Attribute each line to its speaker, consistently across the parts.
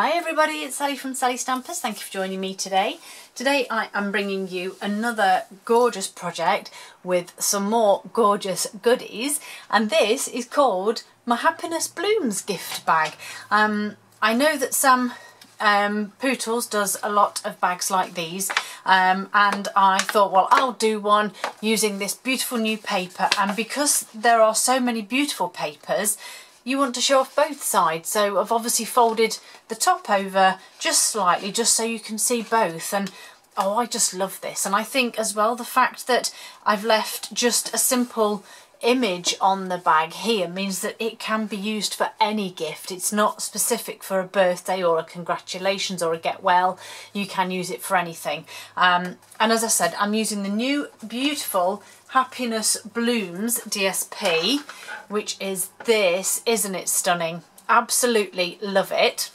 Speaker 1: Hi everybody, it's Sally from Sally Stampers. Thank you for joining me today. Today I am bringing you another gorgeous project with some more gorgeous goodies, and this is called my Happiness Blooms gift bag. I know that Sam Pootles does a lot of bags like these, and I thought, well, I'll do one using this beautiful new paper, and because there are so many beautiful papers, you want to show off both sides, so I've obviously folded the top over just slightly just so you can see both. And oh, I just love this. And I think as well the fact that I've left just a simple image on the bag here means that it can be used for any gift. It's not specific for a birthday or a congratulations or a get well. You can use it for anything. And as I said, I'm using the new beautiful Happiness Blooms DSP, which is this. Isn't it stunning? Absolutely love it.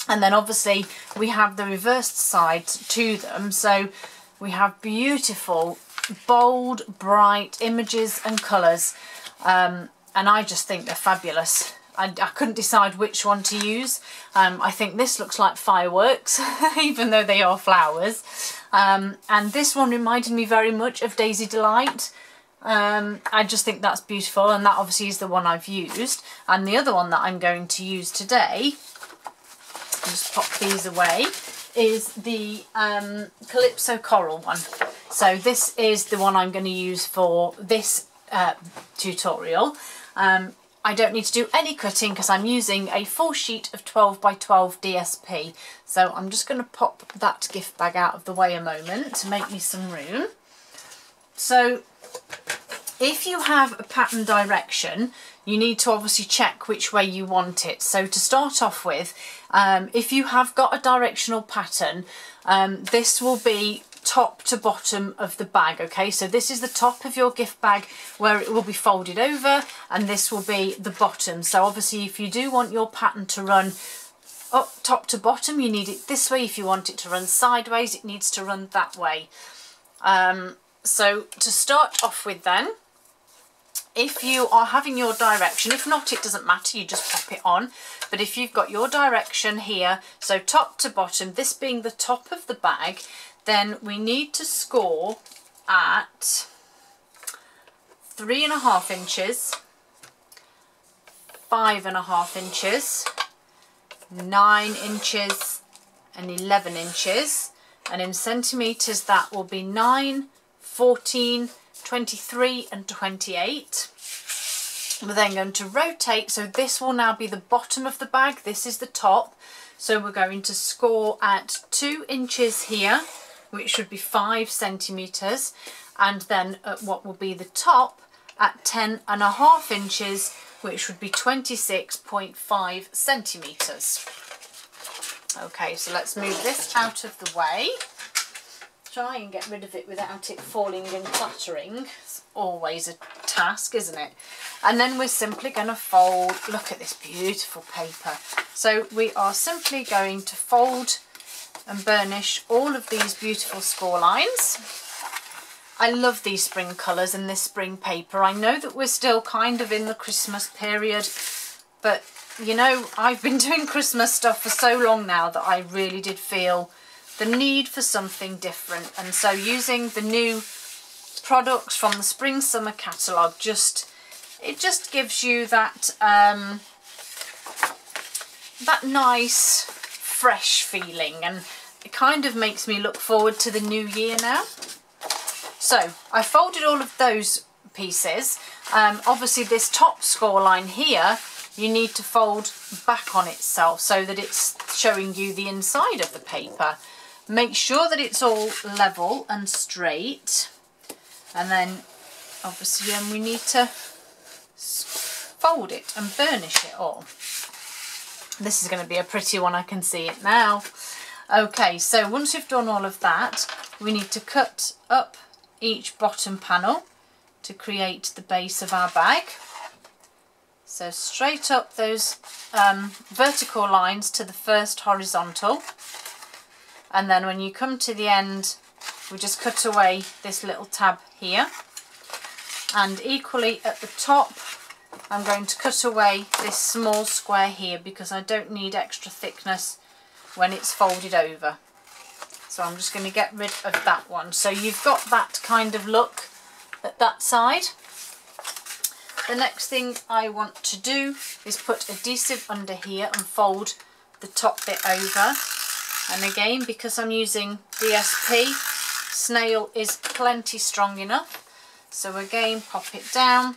Speaker 1: And then obviously we have the reversed sides to them, so we have beautiful bold bright images and colours, and I just think they're fabulous. I couldn't decide which one to use. I think this looks like fireworks even though they are flowers, and this one reminded me very much of Daisy Delight. I just think that's beautiful, and that obviously is the one I've used. And the other one that I'm going to use today, I'll just pop these away, is the Calypso Coral one. So this is the one I'm going to use for this tutorial. I don't need to do any cutting because I'm using a full sheet of 12 by 12 DSP. So I'm just going to pop that gift bag out of the way a moment to make me some room. So if you have a pattern direction, you need to obviously check which way you want it. So to start off with, if you have got a directional pattern, this will be top to bottom of the bag. Okay, so this is the top of your gift bag where it will be folded over, and this will be the bottom. So obviously if you do want your pattern to run up top to bottom, you need it this way. If you want it to run sideways, it needs to run that way. So to start off with then, if you are having your direction, if not, it doesn't matter, you just pop it on. But if you've got your direction here, so top to bottom, this being the top of the bag, then we need to score at 3.5 inches, 5.5 inches, 9 inches and 11 inches. And in centimetres that will be 9, 14, 23 and 28. We're then going to rotate, so this will now be the bottom of the bag, this is the top. So we're going to score at 2 inches here, which should be 5 centimetres, and then at what will be the top at 10.5 inches, which would be 26.5 centimetres. Okay, so let's move this out of the way. Try and get rid of it without it falling and clattering. It's always a task, isn't it? And then we're simply going to fold. Look at this beautiful paper. So we are simply going to fold and burnish all of these beautiful score lines. I love these spring colours and this spring paper. I know that we're still kind of in the Christmas period, but you know, I've been doing Christmas stuff for so long now that I really did feel the need for something different, and so using the new products from the spring summer catalogue, it just gives you that that nice fresh feeling, and it kind of makes me look forward to the new year now. So I folded all of those pieces. Obviously this top score line here, you need to fold back on itself so that it's showing you the inside of the paper. Make sure that it's all level and straight, and then obviously then we need to fold it and burnish it all. This is going to be a pretty one, I can see it now. Okay, so once we've done all of that, we need to cut up each bottom panel to create the base of our bag. So straight up those vertical lines to the first horizontal, and then when you come to the end, we just cut away this little tab here, and equally at the top I'm going to cut away this small square here because I don't need extra thickness when it's folded over. So I'm just going to get rid of that one. So you've got that kind of look at that side. The next thing I want to do is put adhesive under here and fold the top bit over. And again, because I'm using DSP, Snail is plenty strong enough. So again, pop it down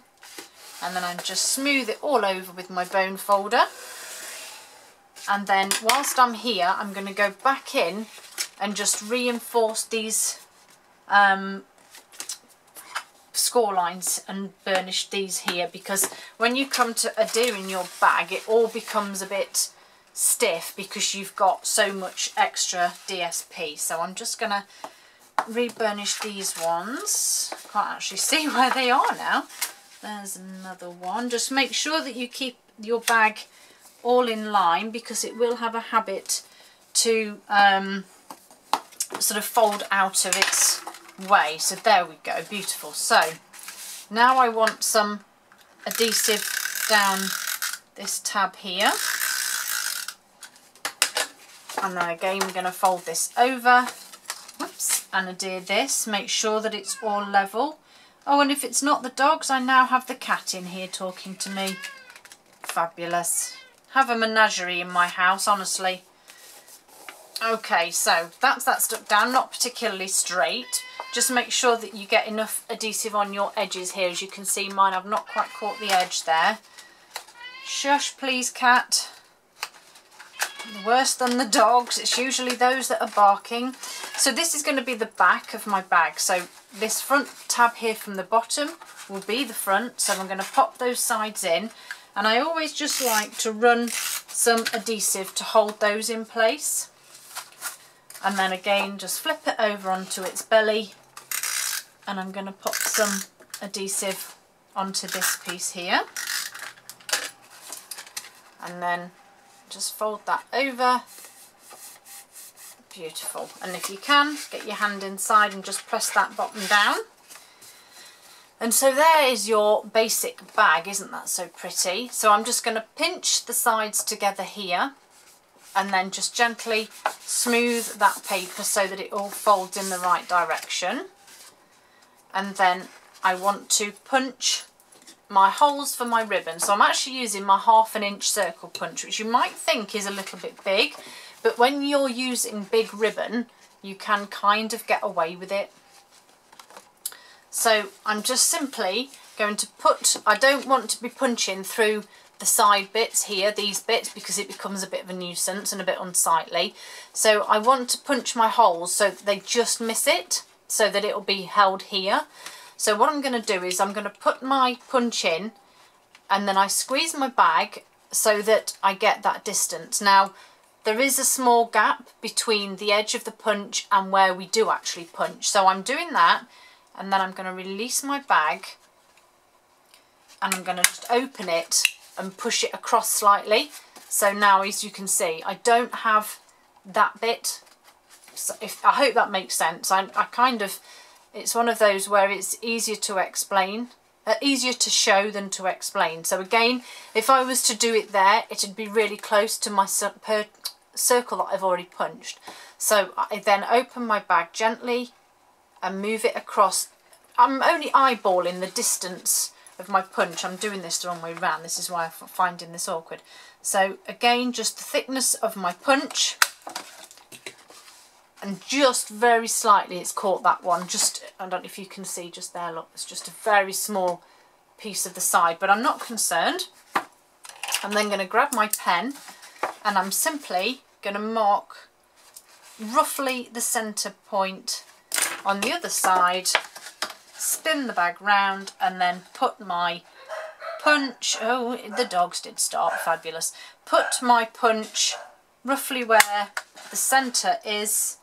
Speaker 1: and then I just smooth it all over with my bone folder. And then whilst I'm here, I'm going to go back in and just reinforce these score lines and burnish these here, because when you come to adhering your bag, it all becomes a bit stiff because you've got so much extra DSP. So I'm just going to re-burnish these ones. Can't actually see where they are now. There's another one. Just make sure that you keep your bag all in line, because it will have a habit to sort of fold out of its way. So there we go, beautiful. So now I want some adhesive down this tab here, and then again we're going to fold this over, whoops, and adhere this. Make sure that it's all level. Oh, and if it's not the dogs, I now have the cat in here talking to me. Fabulous. Have a menagerie in my house, honestly. Okay, so that's that stuck down, not particularly straight. Just make sure that you get enough adhesive on your edges here. As you can see, mine, I've not quite caught the edge there. Shush, please, cat. Worse than the dogs. It's usually those that are barking. So this is going to be the back of my bag. So this front tab here from the bottom will be the front. So I'm going to pop those sides in. And I always just like to run some adhesive to hold those in place. And then again, just flip it over onto its belly, and I'm going to pop some adhesive onto this piece here, and then just fold that over. Beautiful. And if you can, get your hand inside and just press that bottom down. And so there is your basic bag. Isn't that so pretty? So I'm just going to pinch the sides together here, and then just gently smooth that paper so that it all folds in the right direction. And then I want to punch my holes for my ribbon. So I'm actually using my 1/2 inch circle punch, which you might think is a little bit big, but when you're using big ribbon, you can kind of get away with it. So I'm just simply going to put, I don't want to be punching through the side bits here, these bits, because it becomes a bit of a nuisance and a bit unsightly. So I want to punch my holes so that they just miss it, so that it'll be held here. So what I'm going to do is I'm going to put my punch in, and then I squeeze my bag so that I get that distance. Now there is a small gap between the edge of the punch and where we do actually punch. So I'm doing that, and then I'm going to release my bag, and I'm going to just open it and push it across slightly. So now, as you can see, I don't have that bit. So I hope that makes sense. I kind of, it's one of those where it's easier to explain, easier to show than to explain. So again, if I was to do it there, it'd be really close to my circle that I've already punched. So I then open my bag gently and move it across. I'm only eyeballing the distance of my punch. I'm doing this the wrong way around. This is why I'm finding this awkward. So again, just the thickness of my punch, and just very slightly it's caught that one. Just, I don't know if you can see just there, look, it's just a very small piece of the side, but I'm not concerned. I'm then going to grab my pen, and I'm simply going to mark roughly the centre point on the other side, spin the bag round, and then put my punch, oh, the dogs did start, fabulous, put my punch roughly where the centre is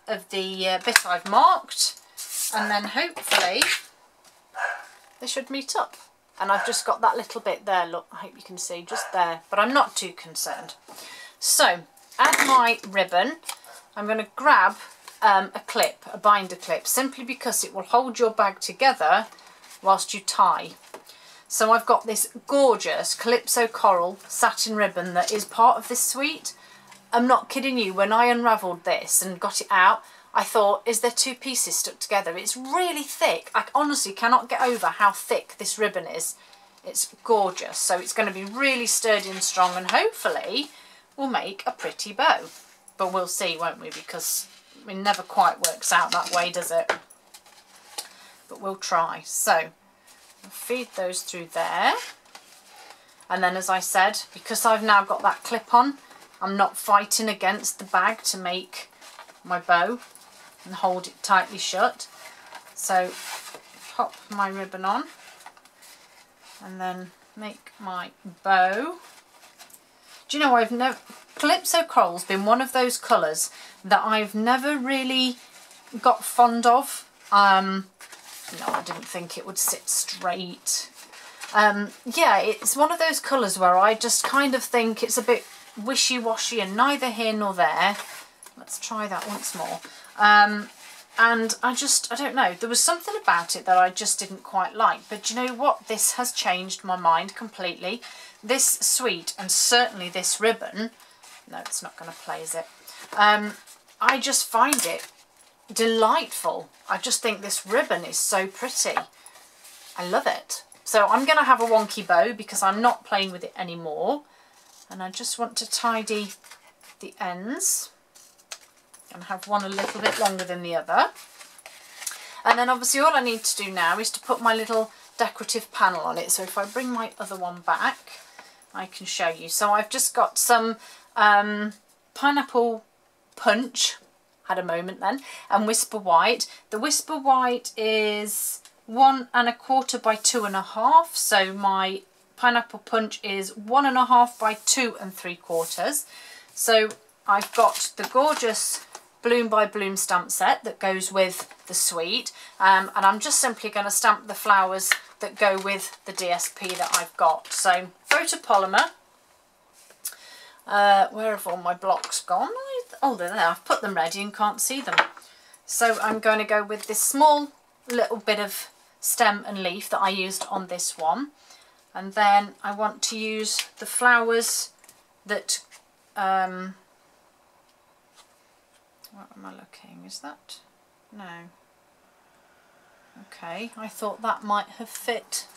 Speaker 1: of the bit I've marked, and then hopefully they should meet up. And I've just got that little bit there, look, I hope you can see, just there, but I'm not too concerned. So add my ribbon. I'm going to grab a clip, a binder clip, simply because it will hold your bag together whilst you tie. So I've got this gorgeous Calypso Coral satin ribbon that is part of this suite. I'm not kidding you, when I unravelled this and got it out, I thought, is there two pieces stuck together? It's really thick. I honestly cannot get over how thick this ribbon is. It's gorgeous. So it's going to be really sturdy and strong, and hopefully will make a pretty bow. But we'll see, won't we? Because it never quite works out that way, does it? But we'll try. So I'll feed those through there. And then, as I said, because I've now got that clip on, I'm not fighting against the bag to make my bow and hold it tightly shut. So pop my ribbon on and then make my bow. Do you know, Calypso Coral's been one of those colours that I've never really got fond of. No, I didn't think it would sit straight. Yeah, it's one of those colours where I just kind of think it's a bit wishy-washy and neither here nor there. Let's try that once more. And I don't know, there was something about it that I just didn't quite like. But you know what? This has changed my mind completely. This suite, and certainly this ribbon, no, it's not going to play, is it? I just find it delightful. I just think this ribbon is so pretty. I love it. So I'm going to have a wonky bow because I'm not playing with it anymore. And I just want to tidy the ends and have one a little bit longer than the other. And then obviously all I need to do now is to put my little decorative panel on it. So if I bring my other one back, I can show you. So I've just got some pineapple punch, had a moment then, and Whisper White. The Whisper White is 1 1/4 by 2 1/2. So my pineapple punch is 1 1/2 by 2 3/4. So I've got the gorgeous Bloom by Bloom stamp set that goes with the suite, and I'm just simply going to stamp the flowers that go with the DSP that I've got. So photopolymer, where have all my blocks gone? Oh, they're there. I've put them ready and can't see them. So I'm going to go with this small little bit of stem and leaf that I used on this one, and then I want to use the flowers that what am I looking? Is that? No. Okay, I thought that might have fit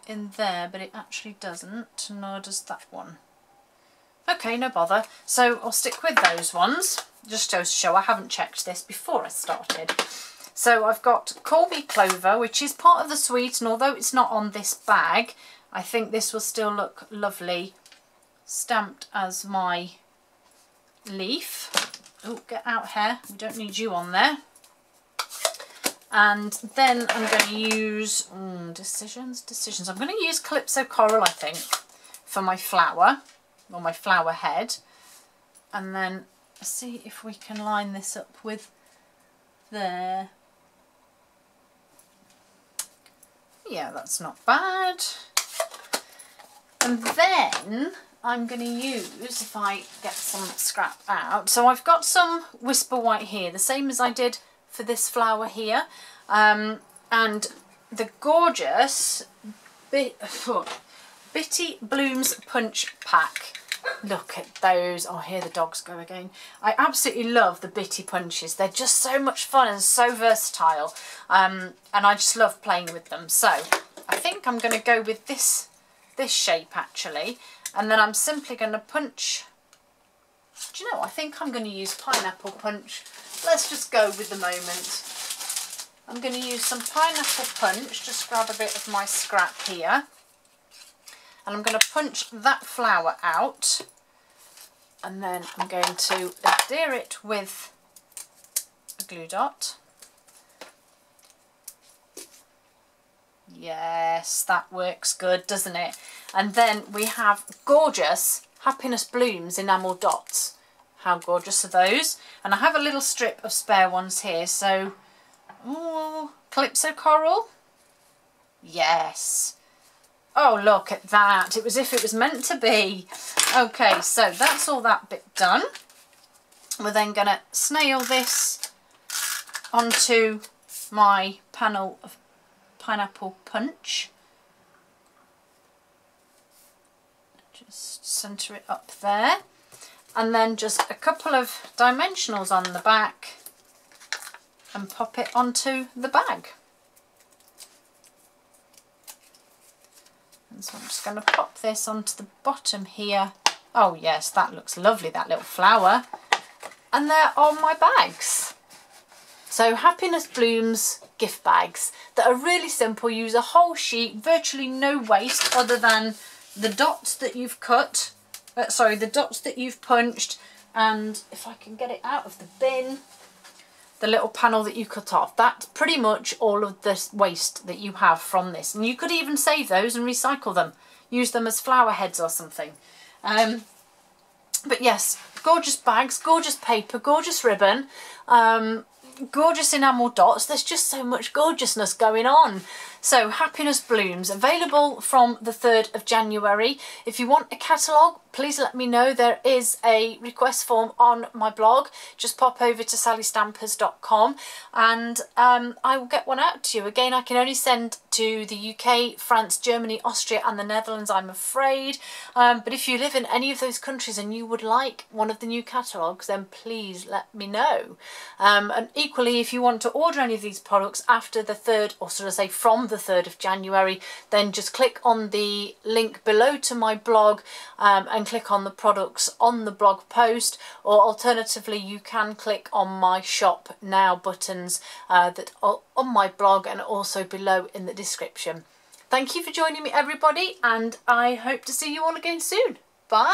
Speaker 1: in there, but it actually doesn't, nor does that one. Okay, no bother. So I'll stick with those ones, just to show I haven't checked this before I started. So I've got Colby Clover, which is part of the suite, and although it's not on this bag, I think this will still look lovely stamped as my leaf. Oh, get out here, we don't need you on there. And then I'm going to use, decisions. I'm going to use Calypso Coral, I think, for my flower, or my flower head. And then see if we can line this up with there. Yeah, that's not bad. And then I'm going to use, if I get some scrap out, so I've got some Whisper White here, the same as I did for this flower here, and the gorgeous Bitty Blooms Punch Pack. Look at those. Oh, here the dogs go again. I absolutely love the Bitty punches. They're just so much fun and so versatile, and I just love playing with them. So I think I'm going to go with this shape actually. And then I'm simply going to punch. Do you know, I think I'm going to use pineapple punch. Let's just go with the moment. I'm going to use some pineapple punch, just grab a bit of my scrap here. And I'm going to punch that flower out. And then I'm going to adhere it with a glue dot. Yes, that works good, doesn't it? And then we have gorgeous Happiness Blooms enamel dots. How gorgeous are those? And I have a little strip of spare ones here. So, ooh, Calypso Coral. Yes. Oh, look at that. It was as if it was meant to be. Okay, so that's all that bit done. We're then going to snail this onto my panel of pineapple punch. centre it up there, and then just a couple of dimensionals on the back and pop it onto the bag. And so I'm just going to pop this onto the bottom here. Oh yes, that looks lovely, that little flower. And there are my bags. So Happiness Blooms gift bags that are really simple, use a whole sheet, virtually no waste other than the dots that you've cut, the dots that you've punched, and if I can get it out of the bin, the little panel that you cut off. That's pretty much all of this waste that you have from this. And you could even save those and recycle them, use them as flower heads or something. But yes, gorgeous bags, gorgeous paper, gorgeous ribbon, gorgeous enamel dots. There's just so much gorgeousness going on. So Happiness Blooms, available from the 3rd of January. If you want a catalogue, please let me know. There is a request form on my blog. Just pop over to sallystampers.com and I will get one out to you. Again, I can only send to the UK, France, Germany, Austria and the Netherlands, I'm afraid. But if you live in any of those countries and you would like one of the new catalogues, then please let me know. And equally, if you want to order any of these products after the 3rd, or sort of say from the 3rd of January, then just click on the link below to my blog and click on the products on the blog post, or alternatively you can click on my shop now buttons that are on my blog and also below in the description. Thank you for joining me everybody, and I hope to see you all again soon.